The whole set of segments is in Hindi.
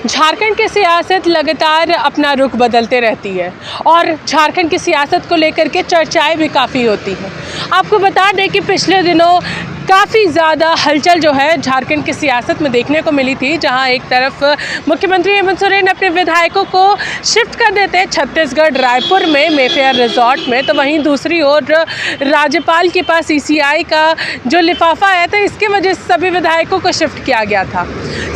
झारखंड की सियासत लगातार अपना रुख बदलते रहती है और झारखंड की सियासत को लेकर के चर्चाएं भी काफ़ी होती हैं। आपको बता दें कि पिछले दिनों काफ़ी ज़्यादा हलचल जो है झारखंड की सियासत में देखने को मिली थी, जहां एक तरफ मुख्यमंत्री हेमंत सोरेन अपने विधायकों को शिफ्ट कर देते हैं छत्तीसगढ़ रायपुर में मेफेयर रिजॉर्ट में, तो वहीं दूसरी ओर राज्यपाल के पास ईसीआई का जो लिफाफा आया था, इसकी वजह से सभी विधायकों को शिफ्ट किया गया था।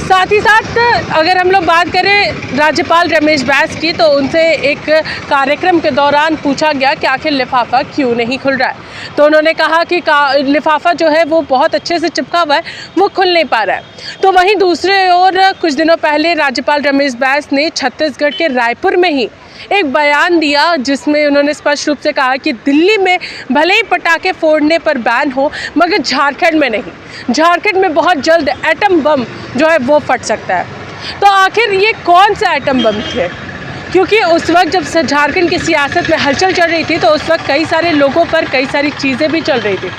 साथ ही साथ अगर हम लोग बात करें राज्यपाल रमेश बैस की, तो उनसे एक कार्यक्रम के दौरान पूछा गया कि आखिर लिफाफा क्यों नहीं खुल रहा है, तो उन्होंने कहा कि लिफाफा जो है वो बहुत अच्छे से चिपका हुआ है, वो खुल नहीं पा रहा है। तो वहीं दूसरे ओर कुछ दिनों पहले राज्यपाल रमेश बैस ने छत्तीसगढ़ के रायपुर में ही एक बयान दिया, जिसमें उन्होंने स्पष्ट रूप से कहा कि दिल्ली में भले ही पटाखे फोड़ने पर बैन हो, मगर झारखंड में नहीं। झारखंड में बहुत जल्द एटम बम जो है वो फट सकता है। तो आखिर ये कौन से एटम बम थे? क्योंकि उस वक्त जब झारखंड की सियासत में हलचल चल रही थी, तो उस वक्त कई सारे लोगों पर कई सारी चीज़ें भी चल रही थी।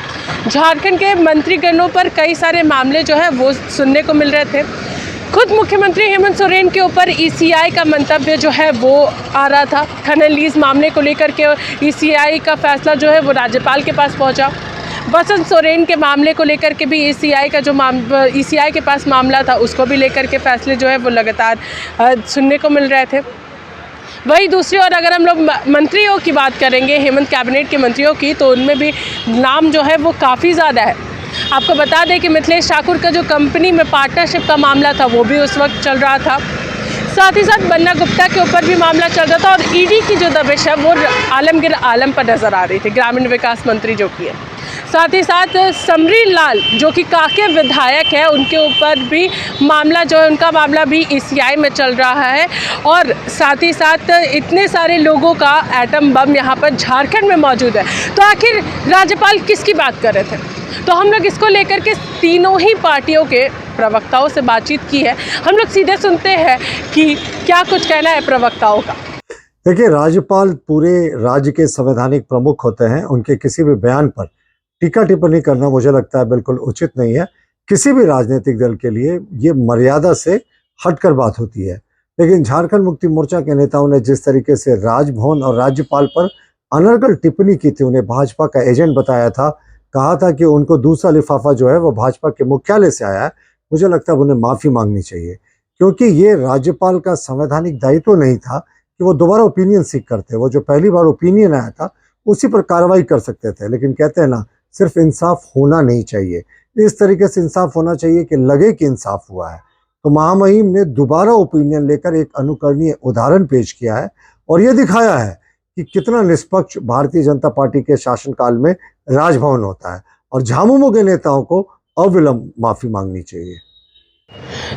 झारखंड के मंत्रीगणों पर कई सारे मामले जो है वो सुनने को मिल रहे थे। खुद मुख्यमंत्री हेमंत सोरेन के ऊपर ईसीआई का मंतव्य जो है वो आ रहा था। खनन लीज मामले को लेकर के ईसीआई का फैसला जो है वो राज्यपाल के पास पहुंचा। बसंत सोरेन के मामले को लेकर के भी ईसीआई के पास मामला था, उसको भी लेकर के फैसले जो है वो लगातार सुनने को मिल रहे थे। वहीं दूसरी ओर अगर हम लोग मंत्रियों की बात करेंगे, हेमंत कैबिनेट के मंत्रियों की, तो उनमें भी नाम जो है वो काफ़ी ज़्यादा है। आपको बता दें कि मिथिलेश ठाकुर का जो कंपनी में पार्टनरशिप का मामला था वो भी उस वक्त चल रहा था। साथ ही साथ बन्ना गुप्ता के ऊपर भी मामला चल रहा था, और ईडी की जो दबिश है वो आलमगीर आलम पर नज़र आ रही थी, ग्रामीण विकास मंत्री जो कि है। साथ ही साथ समरी लाल जो कि काके विधायक है, उनके ऊपर भी मामला जो है, उनका मामला भी ईसीआई में चल रहा है। और साथ ही साथ इतने सारे लोगों का एटम बम यहाँ पर झारखंड में मौजूद है। तो आखिर राज्यपाल किसकी बात कर रहे थे? तो हम लोग इसको लेकर के तीनों ही पार्टियों के प्रवक्ताओं से बातचीत की है। हम लोग सीधे सुनते हैं कि क्या कुछ कहना है प्रवक्ताओं का। देखिए, राज्यपाल पूरे राज्य के संवैधानिक प्रमुख होते हैं। उनके किसी भी बयान पर टीका टिप्पणी करना मुझे लगता है बिल्कुल उचित नहीं है। किसी भी राजनीतिक दल के लिए ये मर्यादा से हटकर बात होती है। लेकिन झारखंड मुक्ति मोर्चा के नेताओं ने जिस तरीके से राजभवन और राज्यपाल पर अनर्गल टिप्पणी की थी, उन्हें भाजपा का एजेंट बताया था, कहा था कि उनको दूसरा लिफाफा जो है वो भाजपा के मुख्यालय से आया है, मुझे लगता है उन्हें माफ़ी मांगनी चाहिए। क्योंकि ये राज्यपाल का संवैधानिक दायित्व नहीं था कि वो दोबारा ओपिनियन सीख करते। वो जो पहली बार ओपिनियन आया था उसी पर कार्रवाई कर सकते थे। लेकिन कहते हैं ना, सिर्फ इंसाफ होना नहीं चाहिए, इस तरीके से इंसाफ होना चाहिए कि लगे कि इंसाफ हुआ है। तो महामहिम ने दोबारा ओपिनियन लेकर एक अनुकरणीय उदाहरण पेश किया है और ये दिखाया है कि कितना निष्पक्ष भारतीय जनता पार्टी के शासनकाल में राजभवन होता है। और झामुमो के नेताओं को अविलंब माफी मांगनी चाहिए।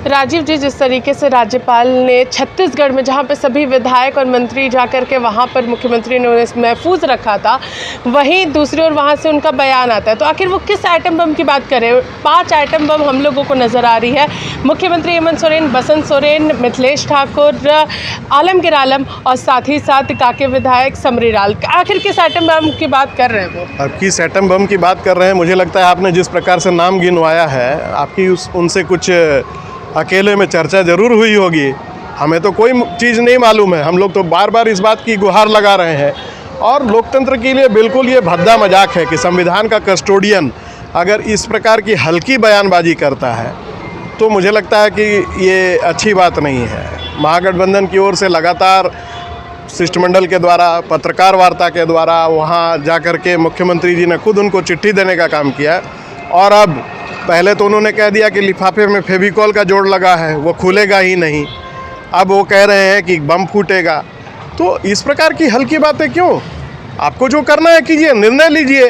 राजीव जी, जिस तरीके से राज्यपाल ने छत्तीसगढ़ में, जहां पे सभी विधायक और मंत्री जाकर के वहां पर मुख्यमंत्री ने उन्हें महफूज रखा था, वहीं दूसरी ओर वहां से उनका बयान आता है, तो आखिर वो किस आइटम बम की बात कर रहे हैं? 5 आइटम बम हम लोगों को नज़र आ रही है। मुख्यमंत्री हेमंत सोरेन, बसंत सोरेन, मिथिलेश ठाकुर, आलमगीर आलम और साथ ही साथ काके विधायक समरी लाल। आखिर किस आइटम बम की बात कर रहे हैं वो? अब किस आइटम बम की बात कर रहे हैं? मुझे लगता है आपने जिस प्रकार से नाम गिनवाया है, आपकी उनसे कुछ अकेले में चर्चा जरूर हुई होगी। हमें तो कोई चीज़ नहीं मालूम है। हम लोग तो बार बार इस बात की गुहार लगा रहे हैं, और लोकतंत्र के लिए बिल्कुल ये भद्दा मजाक है कि संविधान का कस्टोडियन अगर इस प्रकार की हल्की बयानबाजी करता है, तो मुझे लगता है कि ये अच्छी बात नहीं है। महागठबंधन की ओर से लगातार शिष्टमंडल के द्वारा, पत्रकार वार्ता के द्वारा वहाँ जाकर के मुख्यमंत्री जी ने खुद उनको चिट्ठी देने का काम किया। और अब पहले तो उन्होंने कह दिया कि लिफाफे में फेविकॉल का जोड़ लगा है, वो खुलेगा ही नहीं। अब वो कह रहे हैं कि बम फूटेगा। तो इस प्रकार की हल्की बातें क्यों? आपको जो करना है कीजिए, निर्णय लीजिए।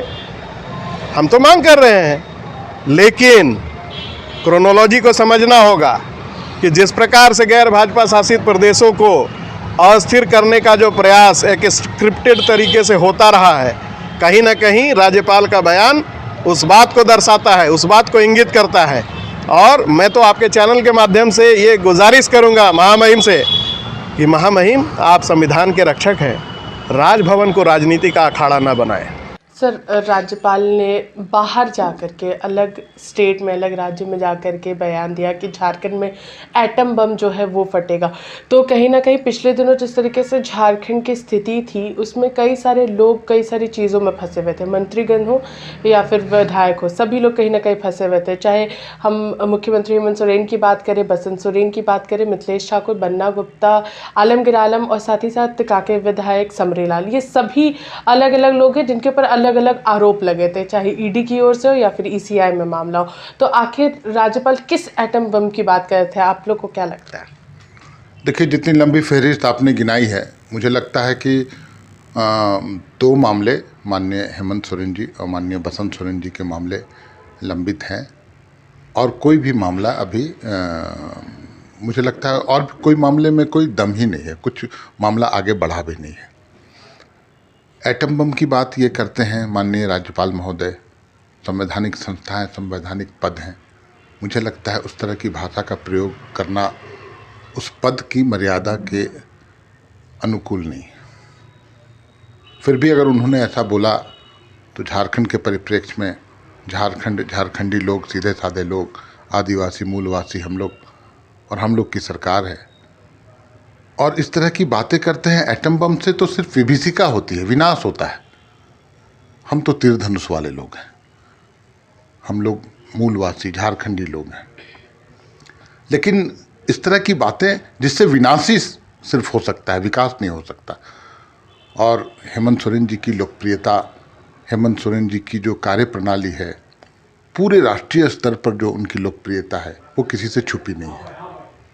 हम तो मांग कर रहे हैं, लेकिन क्रोनोलॉजी को समझना होगा कि जिस प्रकार से गैर भाजपा शासित प्रदेशों को अस्थिर करने का जो प्रयास एक स्क्रिप्टेड तरीके से होता रहा है, कहीं ना कहीं राज्यपाल का बयान उस बात को दर्शाता है, उस बात को इंगित करता है। और मैं तो आपके चैनल के माध्यम से ये गुजारिश करूंगा महामहिम से कि महामहिम, आप संविधान के रक्षक हैं, राजभवन को राजनीति का अखाड़ा न बनाएं। सर, राज्यपाल ने बाहर जा कर के अलग स्टेट में, अलग राज्य में जा कर के बयान दिया कि झारखंड में एटम बम जो है वो फटेगा। तो कहीं ना कहीं पिछले दिनों जिस तरीके से झारखंड की स्थिति थी, उसमें कई सारे लोग कई सारी चीज़ों में फंसे हुए थे, मंत्रीगण हो या फिर विधायक हो, सभी लोग कहीं ना कहीं फंसे हुए थे। चाहे हम मुख्यमंत्री हेमंत सोरेन की बात करें, बसंत सोरेन की बात करें, मिथिलेश ठाकुर, बन्ना गुप्ता, आलमगीर आलम और साथ ही साथ कांके विधायक समरीलाल, ये सभी अलग अलग लोग हैं जिनके ऊपर अलग अलग आरोप लगे थे, चाहे ईडी की ओर से हो या फिर ईसीआई में मामला हो। तो आखिर राज्यपाल किस एटम बम की बात कर रहे थे, आप लोग को क्या लगता है? देखिए, जितनी लंबी फहरिस्त आपने गिनाई है, मुझे लगता है कि 2 मामले माननीय हेमंत सोरेन जी और माननीय बसंत सोरेन जी के मामले लंबित हैं, और कोई भी मामला अभी मुझे लगता है और कोई मामले में कोई दम ही नहीं है, कुछ मामला आगे बढ़ा भी नहीं है। एटम बम की बात ये करते हैं माननीय राज्यपाल महोदय, संवैधानिक संस्थाएं, संवैधानिक पद हैं। मुझे लगता है उस तरह की भाषा का प्रयोग करना उस पद की मर्यादा के अनुकूल नहीं। फिर भी अगर उन्होंने ऐसा बोला तो झारखंड के परिप्रेक्ष्य में झारखंडी लोग, सीधे साधे लोग, आदिवासी मूलवासी हम लोग, और हम लोग की सरकार है, और इस तरह की बातें करते हैं। एटम बम से तो सिर्फ विभीषिका होती है, विनाश होता है। हम तो तीर धनुष वाले लोग हैं, हम लोग मूलवासी झारखंडी लोग हैं। लेकिन इस तरह की बातें जिससे विनाश ही सिर्फ हो सकता है, विकास नहीं हो सकता। और हेमंत सोरेन जी की लोकप्रियता, हेमंत सोरेन जी की जो कार्यप्रणाली है, पूरे राष्ट्रीय स्तर पर जो उनकी लोकप्रियता है, वो किसी से छुपी नहीं है।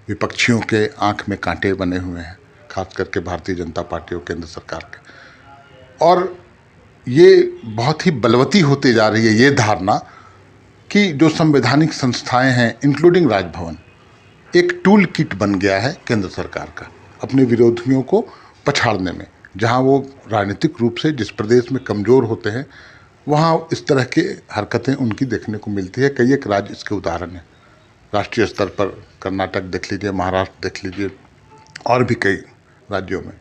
विपक्षियों के आंख में कांटे बने हुए हैं, खास करके भारतीय जनता पार्टी और केंद्र सरकार के। और ये बहुत ही बलवती होती जा रही है ये धारणा कि जो संवैधानिक संस्थाएं हैं, इंक्लूडिंग राजभवन, एक टूल किट बन गया है केंद्र सरकार का अपने विरोधियों को पछाड़ने में। जहां वो राजनीतिक रूप से जिस प्रदेश में कमज़ोर होते हैं, वहां इस तरह के हरकतें उनकी देखने को मिलती है। कई एक राज्य इसके उदाहरण हैं, राष्ट्रीय स्तर पर कर्नाटक देख लीजिए, महाराष्ट्र देख लीजिए, और भी कई राज्यों में।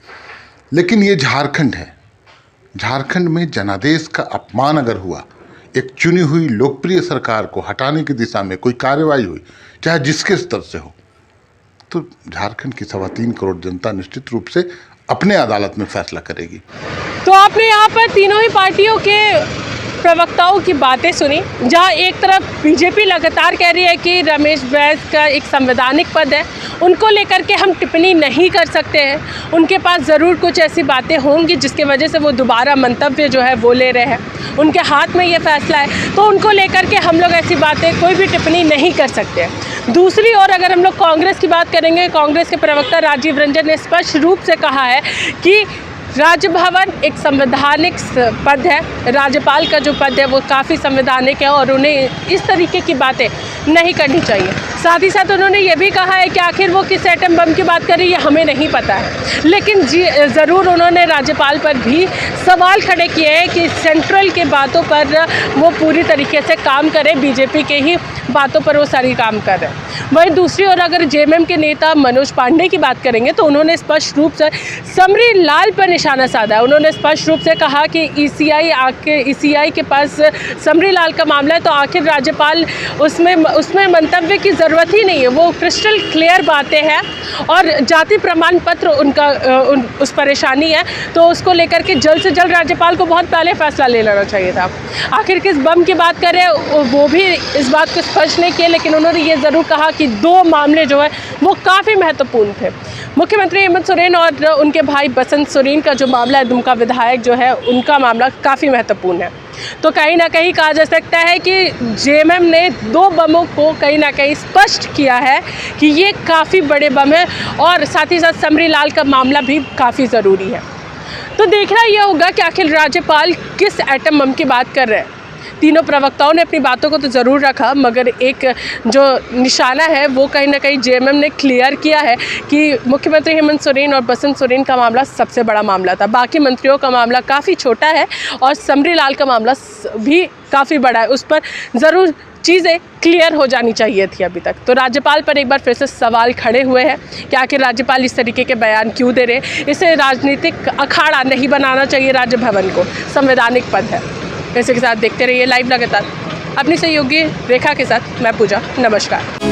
लेकिन ये झारखंड है, झारखंड में जनादेश का अपमान अगर हुआ, एक चुनी हुई लोकप्रिय सरकार को हटाने की दिशा में कोई कार्रवाई हुई, चाहे जिसके स्तर से हो, तो झारखंड की 3.25 करोड़ जनता निश्चित रूप से अपने अदालत में फैसला करेगी। तो आपने यहाँ पर तीनों ही पार्टियों के प्रवक्ताओं की बातें सुनी, जहाँ एक तरफ बीजेपी लगातार कह रही है कि रमेश बैस का एक संवैधानिक पद है, उनको लेकर के हम टिप्पणी नहीं कर सकते हैं, उनके पास ज़रूर कुछ ऐसी बातें होंगी जिसकी वजह से वो दोबारा मंतव्य जो है वो ले रहे हैं, उनके हाथ में ये फैसला है, तो उनको लेकर के हम लोग ऐसी बातें, कोई भी टिप्पणी नहीं कर सकते हैं। दूसरी ओर अगर हम लोग कांग्रेस की बात करेंगे, कांग्रेस के प्रवक्ता राजीव रंजन ने स्पष्ट रूप से कहा है कि राजभवन एक संवैधानिक पद है, राज्यपाल का जो पद है वो काफ़ी संवैधानिक है और उन्हें इस तरीके की बातें नहीं करनी चाहिए। साथ ही साथ उन्होंने ये भी कहा है कि आखिर वो किस एटम बम की बात कर रही है हमें नहीं पता है, लेकिन ज़रूर उन्होंने राज्यपाल पर भी सवाल खड़े किए हैं कि सेंट्रल के बातों पर वो पूरी तरीके से काम करें, बीजेपी के ही बातों पर वो सारी काम कर रहे हैं। वहीं दूसरी ओर अगर जेएमएम के नेता मनोज पांडे की बात करेंगे तो उन्होंने स्पष्ट रूप से समरीलाल पर निशाना साधा है। उन्होंने स्पष्ट रूप से कहा कि ईसीआई के पास समरीलाल का मामला है, तो आखिर राज्यपाल उसमें मंतव्य की ज़रूरत ही नहीं है, वो क्रिस्टल क्लियर बातें हैं और जाति प्रमाण पत्र उनका उस परेशानी है, तो उसको लेकर के जल्द से जल्द राज्यपाल को बहुत पहले फैसला ले लेना चाहिए था। आखिर किस बम की बात करें वो भी इस बात को स्पष्ट नहीं किया, लेकिन उन्होंने ये ज़रूर कहा कि 2 मामले जो है वो काफ़ी महत्वपूर्ण थे। मुख्यमंत्री हेमंत सोरेन और उनके भाई बसंत सोरेन का जो मामला है, दुमका विधायक जो है उनका मामला काफ़ी महत्वपूर्ण है। तो कहीं ना कहीं कहा जा सकता है कि जेएमएम ने 2 बमों को कहीं ना कहीं स्पष्ट किया है कि ये काफ़ी बड़े बम हैं और साथ ही साथ समरीलाल का मामला भी काफ़ी ज़रूरी है। तो देखना यह होगा कि आखिर राज्यपाल किस एटम बम की बात कर रहे हैं। तीनों प्रवक्ताओं ने अपनी बातों को तो ज़रूर रखा, मगर एक जो निशाना है वो कहीं ना कहीं जेएमएम ने क्लियर किया है कि मुख्यमंत्री हेमंत सोरेन और बसंत सोरेन का मामला सबसे बड़ा मामला था, बाकी मंत्रियों का मामला काफ़ी छोटा है और समरीलाल का मामला भी काफ़ी बड़ा है, उस पर ज़रूर चीज़ें क्लियर हो जानी चाहिए थी अभी तक। तो राज्यपाल पर एक बार फिर से सवाल खड़े हुए हैं कि आखिर राज्यपाल इस तरीके के बयान क्यों दे रहे हैं। इसे राजनीतिक अखाड़ा नहीं बनाना चाहिए, राज्य भवन को संवैधानिक पद है। इसी के साथ देखते रहिए लाइव लगातार। अपनी सहयोगी रेखा के साथ मैं पूजा, नमस्कार।